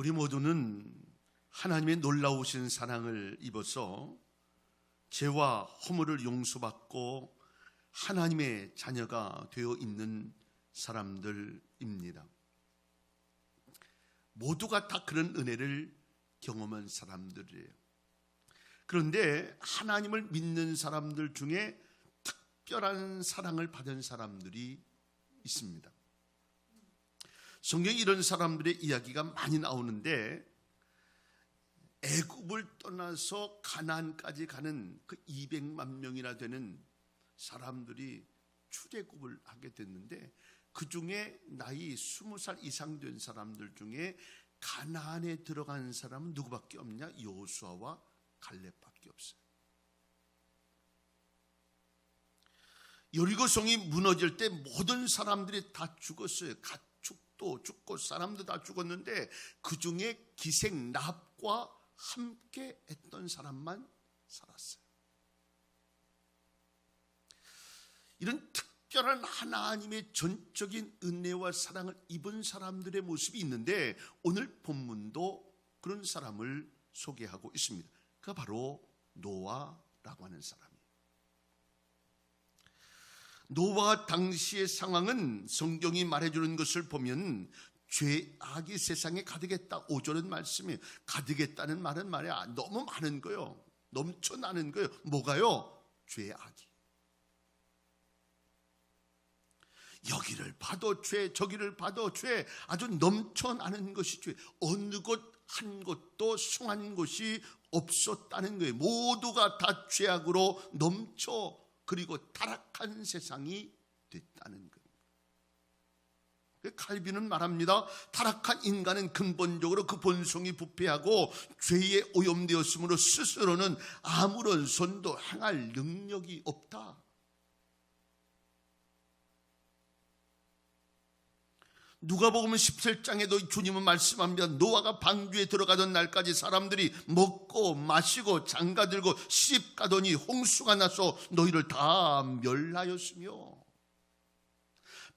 우리 모두는 하나님의 놀라우신 사랑을 입어서 죄와 허물을 용서받고 하나님의 자녀가 되어 있는 사람들입니다. 모두가 다 그런 은혜를 경험한 사람들이에요. 그런데 하나님을 믿는 사람들 중에 특별한 사랑을 받은 사람들이 있습니다. 성경에 이런 사람들의 이야기가 많이 나오는데, 애굽을 떠나서 가나안까지 가는 그 200만 명이나 되는 사람들이 출애굽을 하게 됐는데, 그 중에 나이 20살 이상 된 사람들 중에 가나안에 들어간 사람은 누구밖에 없냐? 여호수아와 갈렙밖에 없어요. 여리고성이 무너질 때 모든 사람들이 다 죽었어요. 가축도 죽고 사람도 다 죽었는데 그 중에 기생 랍과 함께 했던 사람만 살았어요. 이런 특별한 하나님의 전적인 은혜와 사랑을 입은 사람들의 모습이 있는데, 오늘 본문도 그런 사람을 소개하고 있습니다. 그가 바로 노아라고 하는 사람이에요. 노아 당시의 상황은 성경이 말해주는 것을 보면 죄악이 세상에 가득했다. 5절은 말씀이에요. 가득했다는 말은 말이야, 너무 많은 거예요. 넘쳐나는 거예요. 뭐가요? 죄악이. 여기를 봐도 죄, 저기를 봐도 죄, 아주 넘쳐나는 것이 죄. 어느 곳 한 곳도 숭한 곳이 없었다는 거예요. 모두가 다 죄악으로 넘쳐, 그리고 타락한 세상이 됐다는 거예요. 칼빈은 말합니다. 타락한 인간은 근본적으로 그 본성이 부패하고 죄에 오염되었으므로 스스로는 아무런 선도 행할 능력이 없다. 누가복음 17장에도 주님은 말씀합니다. 노아가 방주에 들어가던 날까지 사람들이 먹고 마시고 장가들고 시집가더니 홍수가 나서 너희를 다 멸하였으며,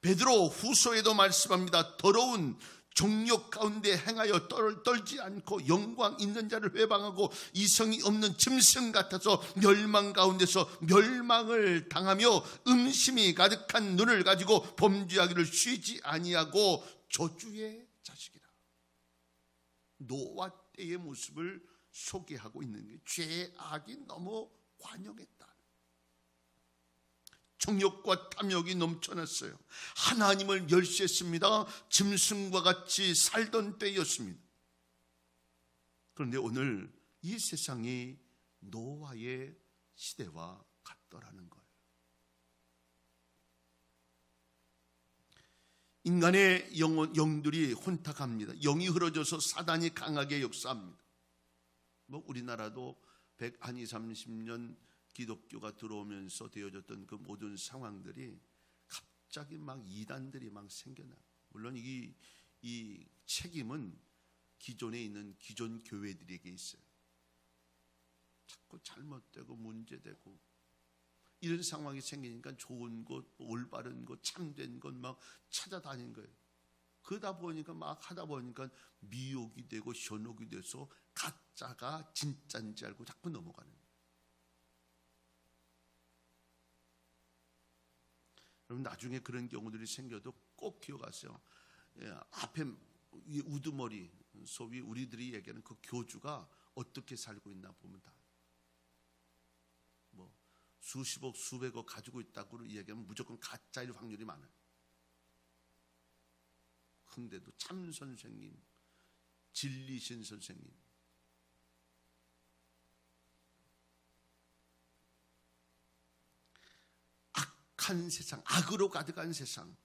베드로 후서에도 말씀합니다. 더러운 정욕 가운데 행하여 떨지 않고 영광 있는 자를 회방하고 이성이 없는 짐승 같아서 멸망 가운데서 멸망을 당하며 음심이 가득한 눈을 가지고 범죄하기를 쉬지 아니하고 저주의 자식이라. 노아 때의 모습을 소개하고 있는 게, 죄악이 너무 관영했다. 정욕과 탐욕이 넘쳐났어요. 하나님을 멸시했습니다. 짐승과 같이 살던 때였습니다. 그런데 오늘 이 세상이 노아의 시대와 같더라는 거예요. 인간의 영들이 혼탁합니다. 영이 흐려져서 사단이 강하게 역사합니다. 우리나라도 130년 기독교가 들어오면서 되어졌던 그 모든 상황들이 갑자기 막 이단들이 막 생겨나. 물론 이 책임은 기존에 있는 기존 교회들에게 있어요. 자꾸 잘못되고 문제되고 이런 상황이 생기니까 좋은 것, 올바른 것, 참된 것 막 찾아다닌 거예요. 그러다 보니까 막 하다 보니까 미혹이 되고 현혹이 돼서 가짜가 진짜인지 알고 자꾸 넘어가는 거예요. 여러분, 나중에 그런 경우들이 생겨도 꼭 기억하세요. 앞에 우두머리, 소위 우리들이 얘기하는 그 교주가 어떻게 살고 있나 보면 다 수십억, 수백억 가지고 있다고 얘기하면 무조건 가짜일 확률이 많아요. 근데도 참 선생님, 진리신 선생님, 악한 세상, 악으로 가득한 세상,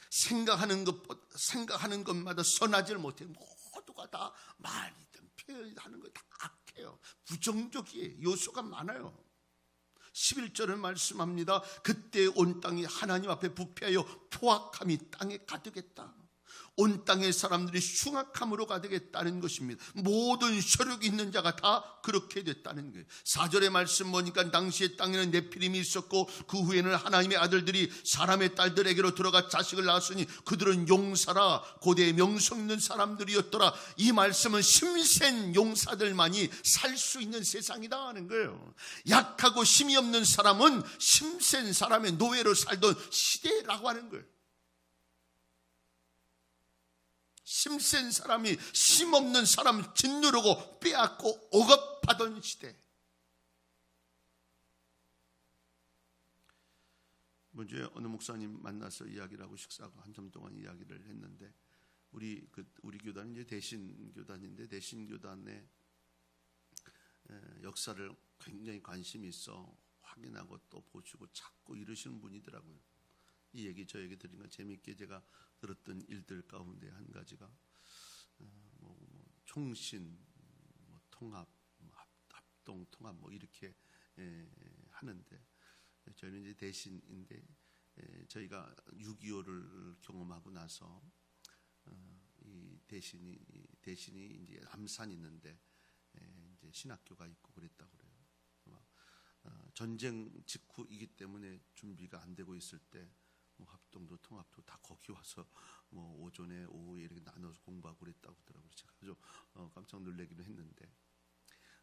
생각하는 것마다 선하지를 못해. 모두가 다 말이든 표현하는 거 다 악해요. 부정적이에요. 요소가 많아요. 11절은 말씀합니다. 그때 온 땅이 하나님 앞에 부패하여 포악함이 땅에 가득했다. 온 땅의 사람들이 흉악함으로 가득했다는 것입니다. 모든 혈육이 있는 자가 다 그렇게 됐다는 거예요. 4절의 말씀 보니까 당시의 땅에는 네피림이 있었고 그 후에는 하나님의 아들들이 사람의 딸들에게로 들어가 자식을 낳았으니 그들은 용사라 고대의 명성 있는 사람들이었더라. 이 말씀은 힘센 용사들만이 살 수 있는 세상이다 하는 거예요. 약하고 힘이 없는 사람은 힘센 사람의 노예로 살던 시대라고 하는 거예요. 힘센 사람이 힘없는 사람 짓누르고 빼앗고 억압하던 시대. 먼저 어느 목사님 만나서 이야기를 하고 식사하고 한참 동안 이야기를 했는데 우리 교단은 이제 대신교단인데 대신교단의 역사를 굉장히 관심이 있어 확인하고 또 보시고 찾고 이러시는 분이더라고요. 이 얘기 저 얘기 드린 건 재미있게 제가 들었던 일들 가운데 한 가지가 총신, 통합, 합동, 통합 이렇게 하는데 저희는 이제 대신인데 저희가 6.25를 경험하고 나서 이 대신이 이제 암산 있는데 이제 신학교가 있고 그랬다고 그래요. 전쟁 직후이기 때문에 준비가 안 되고 있을 때 합동도 통합도 다 거기 와서 오전에 오후에 이렇게 나눠서 공부하고 그랬다고 하더라고요. 제가 아주 깜짝 놀라기도 했는데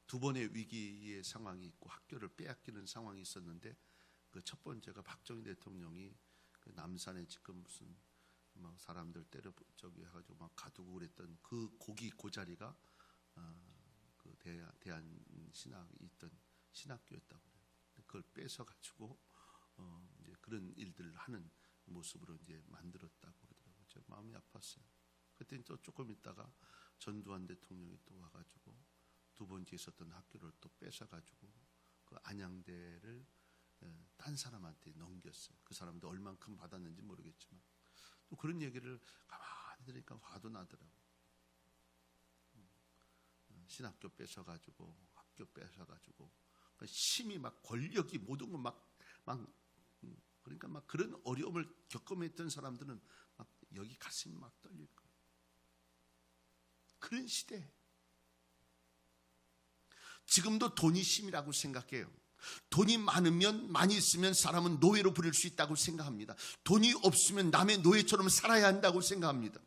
두 번의 위기의 상황이 있고 학교를 빼앗기는 상황이 있었는데 그 첫 번째가 박정희 대통령이 그 남산에 지금 무슨 막 사람들 때려 저기 해가지고 막 가두고 그랬던 그 그 자리가 그 대한 신학이 있던 신학교였다고 그래요. 그걸 뺏어 가지고 이제 그런 일들을 하는 모습으로 이제 만들었다고 그러더라고요. 제 마음이 아팠어요. 그때 또 조금 있다가 전두환 대통령이 또 와가지고 두 번째 있었던 학교를 또 뺏어가지고 그 안양대를 딴 사람한테 넘겼어요. 그 사람도 얼만큼 받았는지 모르겠지만 또 그런 얘기를 가만히 들으니까 화도 나더라고요. 신학교 뺏어가지고 학교 뺏어가지고 힘이 막 권력이 모든 건 막 그러니까 막 그런 어려움을 겪어냈던 사람들은 막 여기 가슴이 막 떨릴 거예요. 그런 시대. 지금도 돈이 힘이라고 생각해요. 돈이 많으면 많이 있으면 사람은 노예로 부릴 수 있다고 생각합니다. 돈이 없으면 남의 노예처럼 살아야 한다고 생각합니다.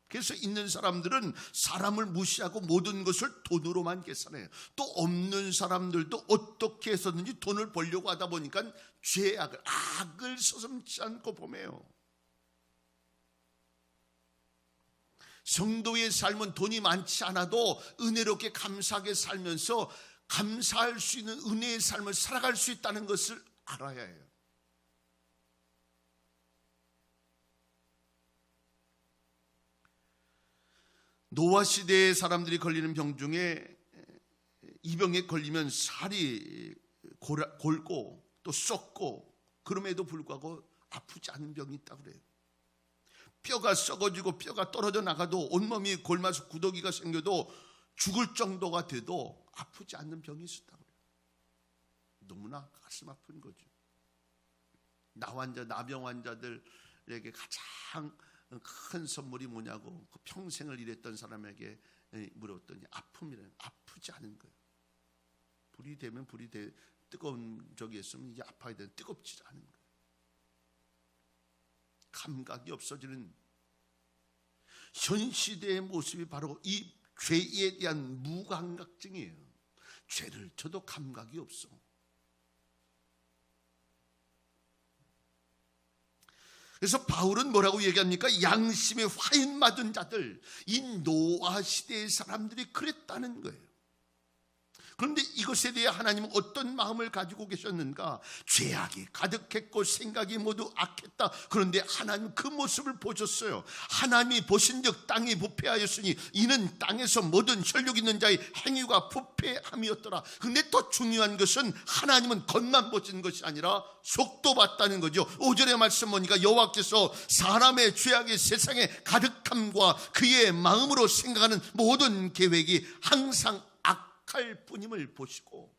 그래서 있는 사람들은 사람을 무시하고 모든 것을 돈으로만 계산해요. 또 없는 사람들도 어떻게 해서든지 돈을 벌려고 하다 보니까 죄악을 악을 서슴지 않고 범해요. 성도의 삶은 돈이 많지 않아도 은혜롭게 감사하게 살면서 감사할 수 있는 은혜의 삶을 살아갈 수 있다는 것을 알아야 해요. 노아 시대의 사람들이 걸리는 병 중에 이 병에 걸리면 살이 골고 또 썩고 그럼에도 불구하고 아프지 않은 병이 있다고 그래요. 뼈가 썩어지고 뼈가 떨어져 나가도 온몸이 골마서 구더기가 생겨도 죽을 정도가 돼도 아프지 않는 병이 있었다고 그래요. 너무나 가슴 아픈 거죠. 나병 환자들에게 가장 큰 선물이 뭐냐고 그 평생을 일했던 사람에게 물었더니 아프지 않은 거예요. 불이 되면 뜨거운 적이 있으면 이제 아파야 되는 뜨겁지 않은 거예요. 감각이 없어지는 현 시대의 모습이 바로 이 죄에 대한 무감각증이에요. 죄를 져도 감각이 없어. 그래서 바울은 뭐라고 얘기합니까? 양심에 화인 맞은 자들, 이 노아 시대의 사람들이 그랬다는 거예요. 그런데 이것에 대해 하나님은 어떤 마음을 가지고 계셨는가? 죄악이 가득했고 생각이 모두 악했다. 그런데 하나님 그 모습을 보셨어요. 하나님이 보신즉 땅이 부패하였으니 이는 땅에서 모든 혈육 있는 자의 행위가 부패함이었더라. 그런데 또 중요한 것은 하나님은 겉만 보신 것이 아니라 속도 봤다는 거죠. 5절의 말씀 보니까 여호와께서 사람의 죄악이 세상에 가득함과 그의 마음으로 생각하는 모든 계획이 항상 할 뿐임을 보시고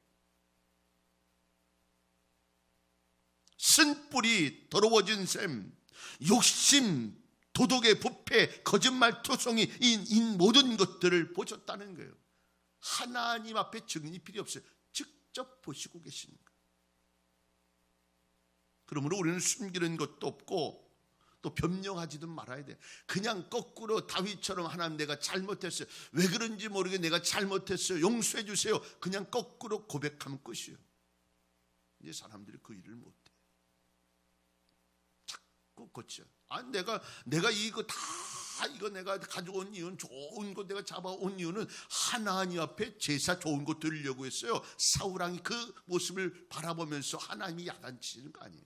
쓴 뿌리 더러워진 셈 욕심 도덕의 부패, 거짓말 투성이, 이 모든 것들을 보셨다는 거예요. 하나님 앞에 증인이 필요 없어요. 직접 보시고 계시는 거예요. 그러므로 우리는 숨기는 것도 없고 또 변명하지도 말아야 돼. 그냥 거꾸로 다윗처럼 하나님 내가 잘못했어요. 왜 그런지 모르게 내가 잘못했어요. 용서해 주세요. 그냥 거꾸로 고백하면 끝이에요. 이제 사람들이 그 일을 못해. 자꾸 고쳐. 내가 이거 내가 가져온 이유는 좋은 거 내가 잡아온 이유는 하나님 앞에 제사 좋은 거 드리려고 했어요. 사울왕이 그 모습을 바라보면서 하나님이 야단치는 거 아니에요.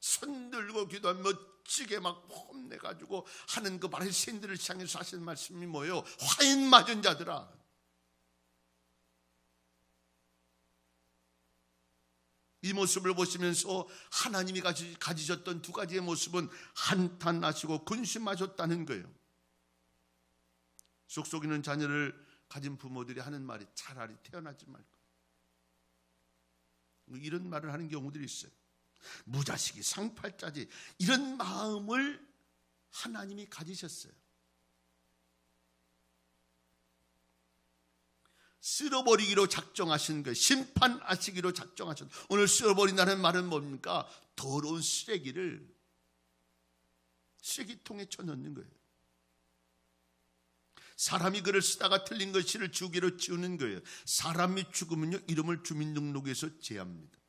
손 들고 기도하면 멋지게 막 폼내가지고 하는 그 바리새인들을 향해서 하시는 말씀이 뭐예요? 화인 맞은 자들아. 이 모습을 보시면서 하나님이 가지셨던 두 가지의 모습은 한탄하시고 근심하셨다는 거예요. 속속이는 자녀를 가진 부모들이 하는 말이 차라리 태어나지 말고, 이런 말을 하는 경우들이 있어요. 무자식이 상팔자지, 이런 마음을 하나님이 가지셨어요. 쓸어버리기로 작정하신 거예요. 심판하시기로 작정하셨어요. 오늘 쓸어버린다는 말은 뭡니까? 더러운 쓰레기를 쓰레기통에 쳐넣는 거예요. 사람이 글을 쓰다가 틀린 글씨를 주기로 지우는 거예요. 사람이 죽으면요, 이름을 주민등록에서 제합니다.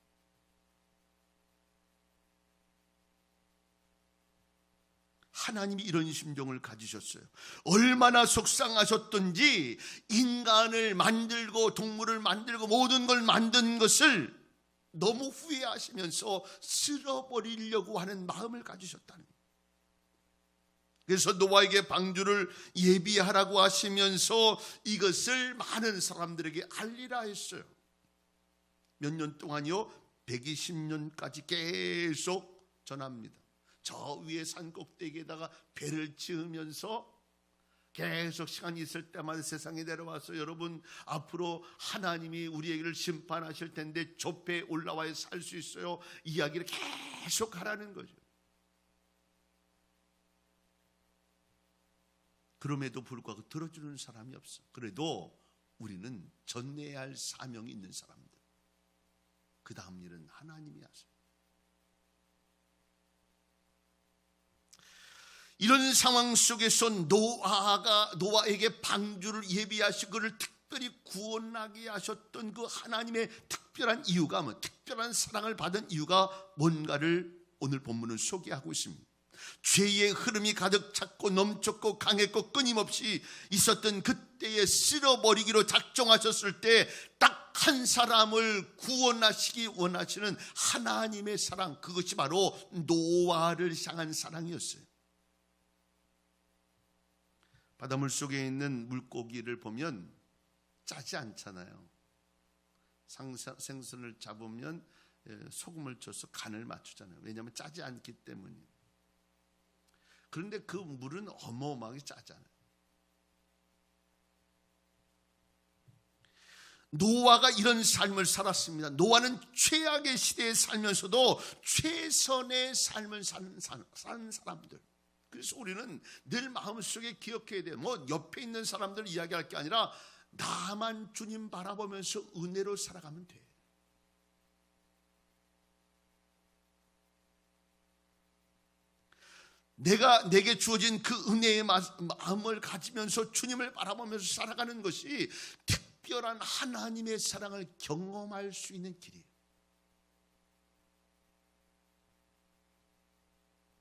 하나님이 이런 심정을 가지셨어요. 얼마나 속상하셨던지 인간을 만들고 동물을 만들고 모든 걸 만든 것을 너무 후회하시면서 쓸어버리려고 하는 마음을 가지셨다는 거예요. 그래서 노아에게 방주를 예비하라고 하시면서 이것을 많은 사람들에게 알리라 했어요. 몇 년 동안요, 120년까지 계속 전합니다. 저 위에 산 꼭대기에다가 배를 지으면서 계속 시간이 있을 때마다 세상에 내려와서 여러분, 앞으로 하나님이 우리에게를 심판하실 텐데 저 배에 올라와야 살 수 있어요. 이야기를 계속 하라는 거죠. 그럼에도 불구하고 들어주는 사람이 없어. 그래도 우리는 전해야 할 사명이 있는 사람들. 그 다음 일은 하나님이 하세요. 이런 상황 속에서 노아에게 방주를 예비하시고 그를 특별히 구원하게 하셨던 그 하나님의 특별한 이유가 특별한 사랑을 받은 이유가 뭔가를 오늘 본문은 소개하고 있습니다. 죄의 흐름이 가득 찼고 넘쳤고 강했고 끊임없이 있었던 그때에 쓸어버리기로 작정하셨을 때 딱 한 사람을 구원하시기 원하시는 하나님의 사랑, 그것이 바로 노아를 향한 사랑이었어요. 바닷물 속에 있는 물고기를 보면 짜지 않잖아요. 생선을 잡으면 소금을 쳐서 간을 맞추잖아요. 왜냐하면 짜지 않기 때문이에요. 그런데 그 물은 어마어마하게 짜잖아요. 노아가 이런 삶을 살았습니다. 노아는 최악의 시대에 살면서도 최선의 삶을 사는 사람들. 그래서 우리는 늘 마음속에 기억해야 돼요. 옆에 있는 사람들 이야기할 게 아니라 나만 주님 바라보면서 은혜로 살아가면 돼. 내게 주어진 그 은혜의 마음을 가지면서 주님을 바라보면서 살아가는 것이 특별한 하나님의 사랑을 경험할 수 있는 길이에요.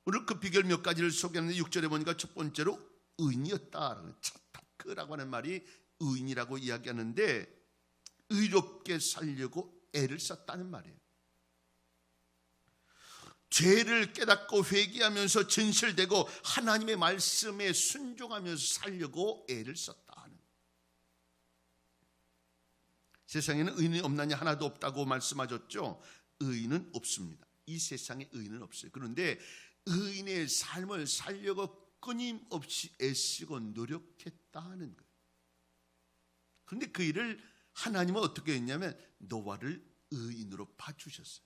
오늘 그 비결 몇 가지를 소개하는데 6절에 보니까 첫 번째로 의인이었다. 차타크라고 하는 말이 의인이라고 이야기하는데 의롭게 살려고 애를 썼다는 말이에요. 죄를 깨닫고 회개하면서 진실되고 하나님의 말씀에 순종하면서 살려고 애를 썼다 하는. 세상에는 의인이 없나니 하나도 없다고 말씀하셨죠. 의인은 없습니다. 이 세상에 의인은 없어요. 그런데 의인의 삶을 살려고 끊임없이 애쓰고 노력했다 하는 거예요. 그런데 그 일을 하나님은 어떻게 했냐면 노아를 의인으로 봐주셨어요.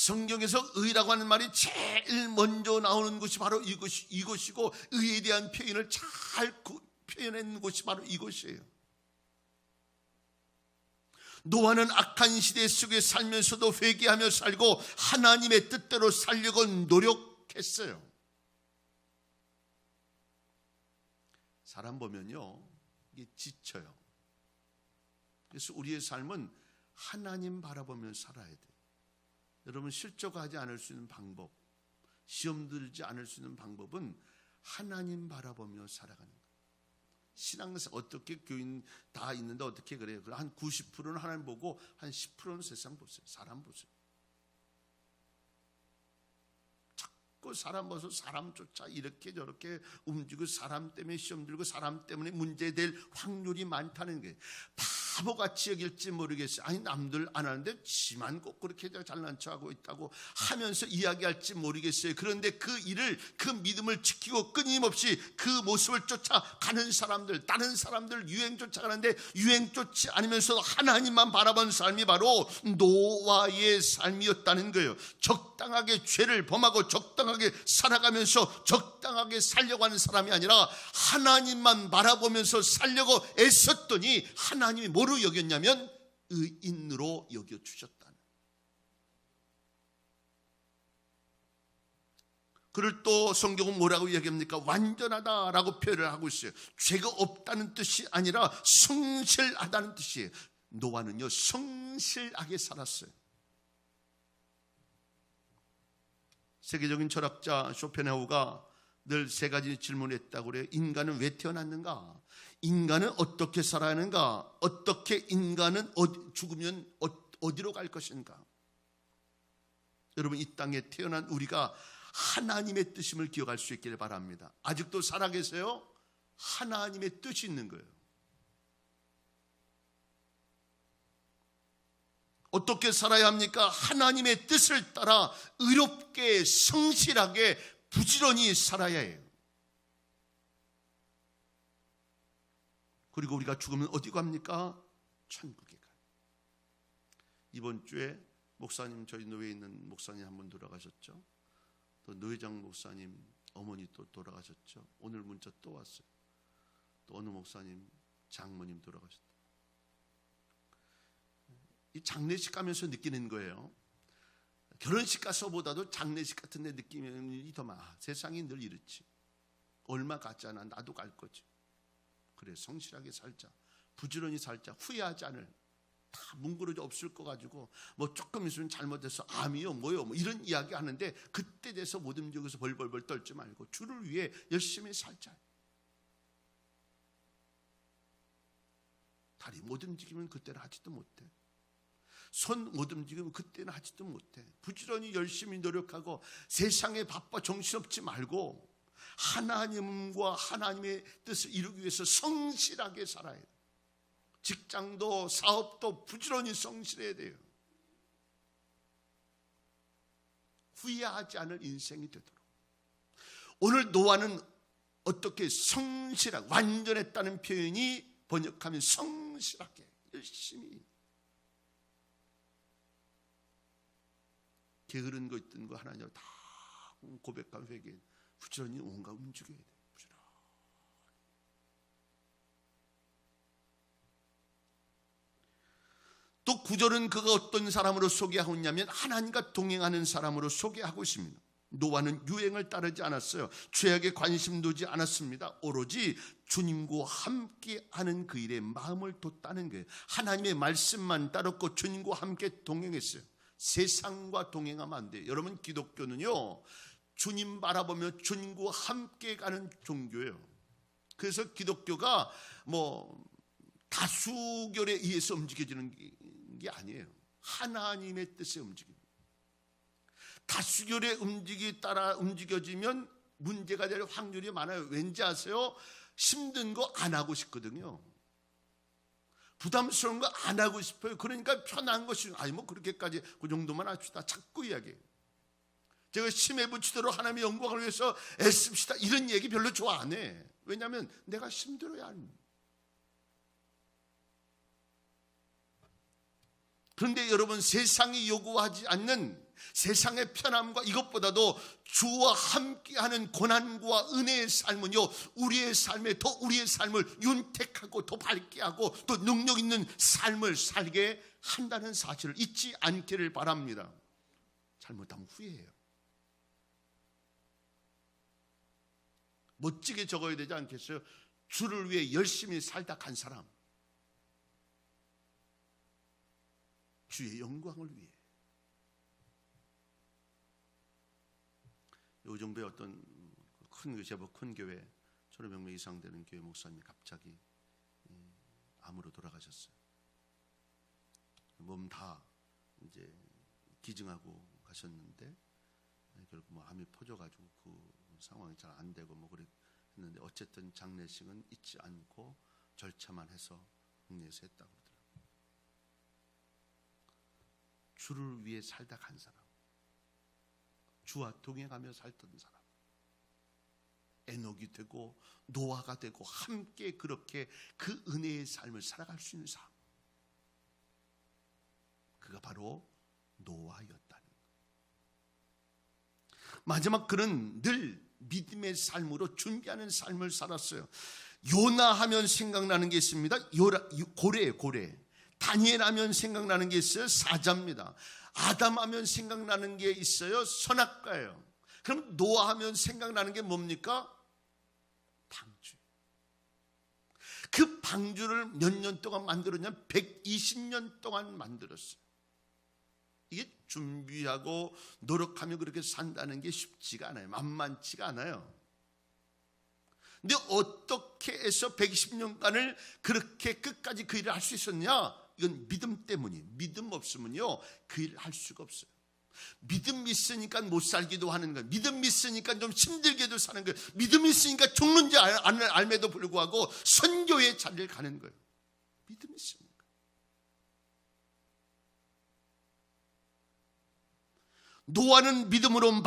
성경에서 의라고 하는 말이 제일 먼저 나오는 것이 바로 이것이고, 의에 대한 표현을 잘 표현한 것이 바로 이것이에요. 노아는 악한 시대 속에 살면서도 회개하며 살고 하나님의 뜻대로 살려고 노력했어요. 사람 보면요, 이게 지쳐요. 그래서 우리의 삶은 하나님 바라보며 살아야 돼요. 여러분, 실족하지 않을 수 있는 방법, 시험 들지 않을 수 있는 방법은 하나님 바라보며 살아가는 거예요. 신앙에서 어떻게 교인 다 있는데 어떻게 그래요? 한 90%는 하나님 보고 한 10%는 세상 보세요. 사람 보세요. 자꾸 사람 봐서 사람 쫓아 이렇게 저렇게 움직이고 사람 때문에 시험 들고 사람 때문에 문제될 확률이 많다는 게 바보같이 여길지 모르겠어요. 아니, 남들 안 하는데 지만 꼭 그렇게 잘난 척하고 있다고 하면서 이야기할지 모르겠어요. 그런데 그 일을, 그 믿음을 지키고 끊임없이 그 모습을 쫓아가는 사람들, 다른 사람들 유행 쫓아가는데 유행 쫓지 않으면서 하나님만 바라본 삶이 바로 노아의 삶이었다는 거예요. 적당하게 죄를 범하고 적당하게 살아가면서 적당하게 살려고 하는 사람이 아니라 하나님만 바라보면서 살려고 애썼더니 하나님이 뭐로 여겼냐면 의인으로 여겨주셨다는. 그를 또 성경은 뭐라고 이야기합니까? 완전하다라고 표현을 하고 있어요. 죄가 없다는 뜻이 아니라 성실하다는 뜻이에요. 노아는요, 성실하게 살았어요. 세계적인 철학자 쇼펜하우가 늘 세 가지 질문을 했다고 그래요. 인간은 왜 태어났는가? 인간은 어떻게 살아야 하는가? 어떻게 인간은 죽으면 어디로 갈 것인가? 여러분, 이 땅에 태어난 우리가 하나님의 뜻임을 기억할 수 있기를 바랍니다. 아직도 살아계세요? 하나님의 뜻이 있는 거예요. 어떻게 살아야 합니까? 하나님의 뜻을 따라 의롭게 성실하게 부지런히 살아야 해요. 그리고 우리가 죽으면 어디 갑니까? 천국에 가요. 이번 주에 목사님, 저희 노예에 있는 목사님 한 분 돌아가셨죠. 또 노회장 목사님 어머니 또 돌아가셨죠. 오늘 문자 또 왔어요. 또 어느 목사님 장모님 돌아가셨다. 이 장례식 가면서 느끼는 거예요. 결혼식 가서보다도 장례식 같은 데 느끼는 일이 더 많아. 세상이 늘 이렇지. 얼마 갔잖아. 나도 갈 거지. 그래, 성실하게 살자. 부지런히 살자. 후회하지 않을. 다 뭉그러져 없을 거 가지고 뭐 조금 있으면 잘못해서 암이요 뭐요 뭐 이런 이야기 하는데 그때 돼서 못 움직여서 벌벌벌 떨지 말고 주를 위해 열심히 살자. 다리 못 움직이면 그때는 하지도 못해. 손 못 움직이면 그때는 하지도 못해. 부지런히 열심히 노력하고 세상에 바빠 정신없지 말고 하나님과 하나님의 뜻을 이루기 위해서 성실하게 살아야 돼. 직장도 사업도 부지런히 성실해야 돼요. 후회하지 않을 인생이 되도록. 오늘 노아는 어떻게 성실하게, 완전했다는 표현이 번역하면 성실하게 열심히 게으른 거 있던 거 하나님을 다 고백한 회개 부지런히 온갖 움직여야 돼. 부지런히. 또 9절은 그가 어떤 사람으로 소개하고 있냐면 하나님과 동행하는 사람으로 소개하고 있습니다. 노아는 유행을 따르지 않았어요. 죄악에 관심 두지 않았습니다. 오로지 주님과 함께하는 그 일에 마음을 뒀다는 거예요. 하나님의 말씀만 따랐고 주님과 함께 동행했어요. 세상과 동행하면 안 돼요. 여러분, 기독교는요, 주님 바라보며 주님과 함께 가는 종교예요. 그래서 기독교가 뭐 다수결에 의해서 움직여지는 게 아니에요. 하나님의 뜻에 움직입니다. 다수결의 따라 움직여지면 문제가 될 확률이 많아요. 왠지 아세요? 힘든 거 안 하고 싶거든요. 부담스러운 거 안 하고 싶어요. 그러니까 편한 것이 아니 뭐 그렇게까지 그 정도만 합시다. 자꾸 이야기해요. 제가 심해 붙이도록 하나님의 영광을 위해서 애씁시다. 이런 얘기 별로 좋아 안 해. 왜냐하면 내가 힘들어야 합니다. 그런데 여러분, 세상이 요구하지 않는 세상의 편함과 이것보다도 주와 함께하는 고난과 은혜의 삶은요, 우리의 삶을 윤택하고 더 밝게 하고 또 능력 있는 삶을 살게 한다는 사실을 잊지 않기를 바랍니다. 잘못하면 후회해요. 멋지게 적어야 되지 않겠어요? 주를 위해 열심히 살다 간 사람, 주의 영광을 위해. 요정도의 어떤 제법 큰 교회, 1,500명 이상 되는 교회 목사님이 갑자기 암으로 돌아가셨어요. 몸 다 이제 기증하고 가셨는데 결국 뭐 암이 퍼져가지고 그 상황이 잘 안 되고 뭐 그랬는데 어쨌든 장례식은 잊지 않고 절차만 해서 국내에서 했다고 그러더라고요. 주를 위해 살다 간 사람, 주와 동행하며 살던 사람, 에녹이 되고 노아가 되고 함께 그렇게 그 은혜의 삶을 살아갈 수 있는 사람, 그가 바로 노아였다는 것. 마지막 그는 늘 믿음의 삶으로 준비하는 삶을 살았어요. 요나 하면 생각나는 게 있습니다. 고래. 다니엘 하면 생각나는 게 있어요. 사자입니다. 아담 하면 생각나는 게 있어요. 선악과예요. 그럼 노아 하면 생각나는 게 뭡니까? 방주. 그 방주를 몇 년 동안 만들었냐? 120년 동안 만들었어요. 이게 준비하고 노력하며 그렇게 산다는 게 쉽지가 않아요. 만만치가 않아요. 근데 어떻게 해서 120년간을 그렇게 끝까지 그 일을 할 수 있었냐? 이건 믿음 때문이에요. 믿음 없으면요, 그 일을 할 수가 없어요. 믿음 있으니까 못 살기도 하는 거예요. 믿음 있으니까 좀 힘들게도 사는 거예요. 믿음 있으니까 죽는지 알매도 불구하고 선교의 자리를 가는 거예요. 믿음 있으니까. 노아는 믿음으로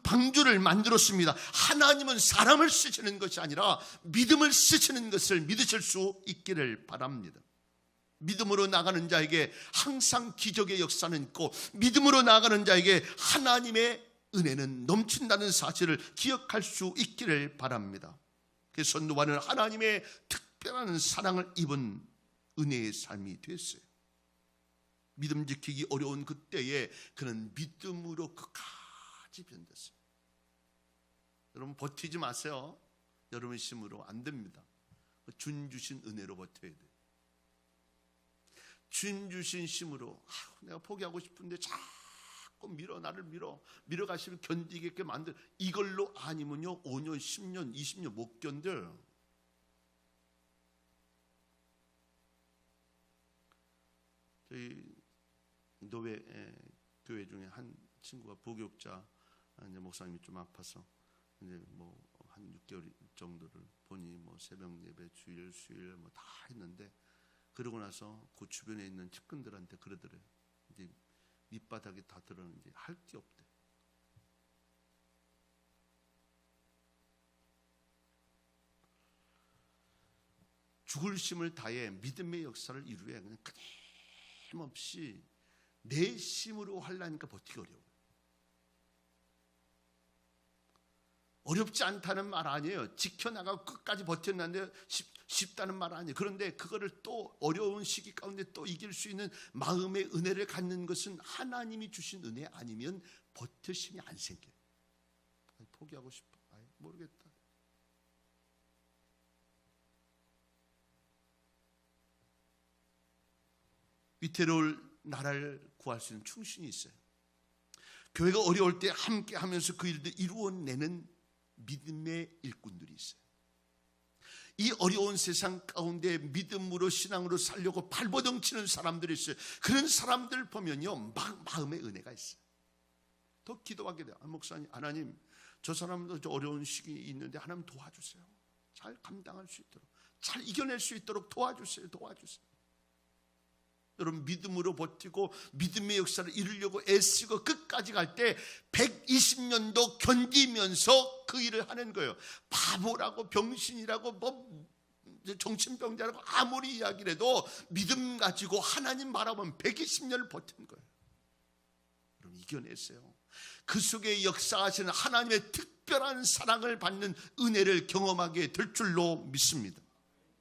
방주를 만들었습니다. 하나님은 사람을 쓰시는 것이 아니라 믿음을 쓰시는 것을 믿으실 수 있기를 바랍니다. 믿음으로 나가는 자에게 항상 기적의 역사는 있고, 믿음으로 나가는 자에게 하나님의 은혜는 넘친다는 사실을 기억할 수 있기를 바랍니다. 그래서 노아는 하나님의 특별한 사랑을 입은 은혜의 삶이 됐어요. 믿음 지키기 어려운 그때에 그는 믿음으로 끝까지 견뎠어요. 여러분 버티지 마세요. 여러분 힘으로 안 됩니다. 준 주신 은혜로 버텨야 돼요. 준 주신 힘으로 내가 포기하고 싶은데 자꾸 나를 밀어가시면 견디게 만들, 이걸로 아니면요 5년, 10년, 20년 못 견뎌요. 저희 노회 교회 중에 한 친구가 부교육자, 이제 목사님이 좀 아파서 이제 뭐 한 6개월 정도를 보니 뭐 새벽 예배, 주일, 수요일 뭐 다 했는데, 그러고 나서 그 주변에 있는 측근들한테 그러더래요. 이제 밑바닥에 다 들었는지 할 게 없대. 죽을 힘을 다해 믿음의 역사를 이루어야 그냥 끊임없이 내 힘으로 하려니까 버티기 어려워요. 어렵지 않다는 말 아니에요. 지켜나가고 끝까지 버텼는데 쉽다는 말 아니에요. 그런데 그거를 또 어려운 시기 가운데 또 이길 수 있는 마음의 은혜를 갖는 것은 하나님이 주신 은혜 아니면 버텨심이 안 생겨요. 포기하고 싶어. 모르겠다. 위태로울 나라를 구할 수 있는 충신이 있어요. 교회가 어려울 때 함께 하면서 그 일들 이루어내는 믿음의 일꾼들이 있어요. 이 어려운 세상 가운데 믿음으로 신앙으로 살려고 발버둥 치는 사람들이 있어요. 그런 사람들 보면요 마음의 은혜가 있어요. 더 기도하게 돼요. 목사님, 하나님 저 사람도 저 어려운 시기 있는데 하나님 도와주세요. 잘 감당할 수 있도록, 잘 이겨낼 수 있도록 도와주세요. 여러분 믿음으로 버티고 믿음의 역사를 이루려고 애쓰고 끝까지 갈 때 120년도 견디면서 그 일을 하는 거예요. 바보라고 병신이라고 뭐 정신병자라고 아무리 이야기를 해도 믿음 가지고 하나님 바라보면 120년을 버틴 거예요. 여러분 이겨냈어요. 그 속에 역사하시는 하나님의 특별한 사랑을 받는 은혜를 경험하게 될 줄로 믿습니다.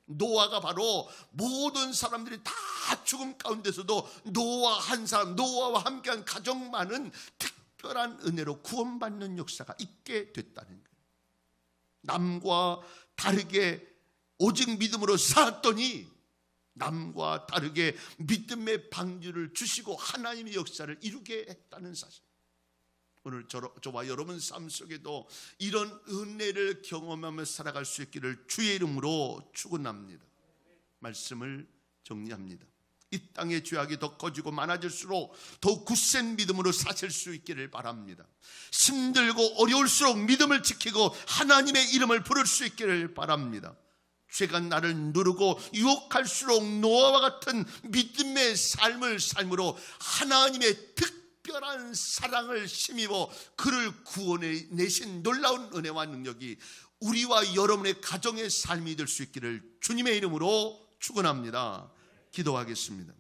노아가 바로 모든 사람들이 다 죽음 가운데서도 노아 한 사람, 노아와 함께한 가정만은 특별한 은혜로 구원받는 역사가 있게 됐다는 거예요. 남과 다르게 오직 믿음으로 살았더니 남과 다르게 믿음의 방주를 주시고 하나님의 역사를 이루게 했다는 사실. 오늘 저와 여러분 삶 속에도 이런 은혜를 경험하며 살아갈 수 있기를 주의 이름으로 축원합니다. 말씀을 정리합니다. 이 땅의 죄악이 더 커지고 많아질수록 더욱 굳센 믿음으로 사실 수 있기를 바랍니다. 힘들고 어려울수록 믿음을 지키고 하나님의 이름을 부를 수 있기를 바랍니다. 죄가 나를 누르고 유혹할수록 노아와 같은 믿음의 삶으로 하나님의 특별한 사랑을 힘입어 그를 구원해 내신 놀라운 은혜와 능력이 우리와 여러분의 가정의 삶이 될 수 있기를 주님의 이름으로 축원합니다. 기도하겠습니다.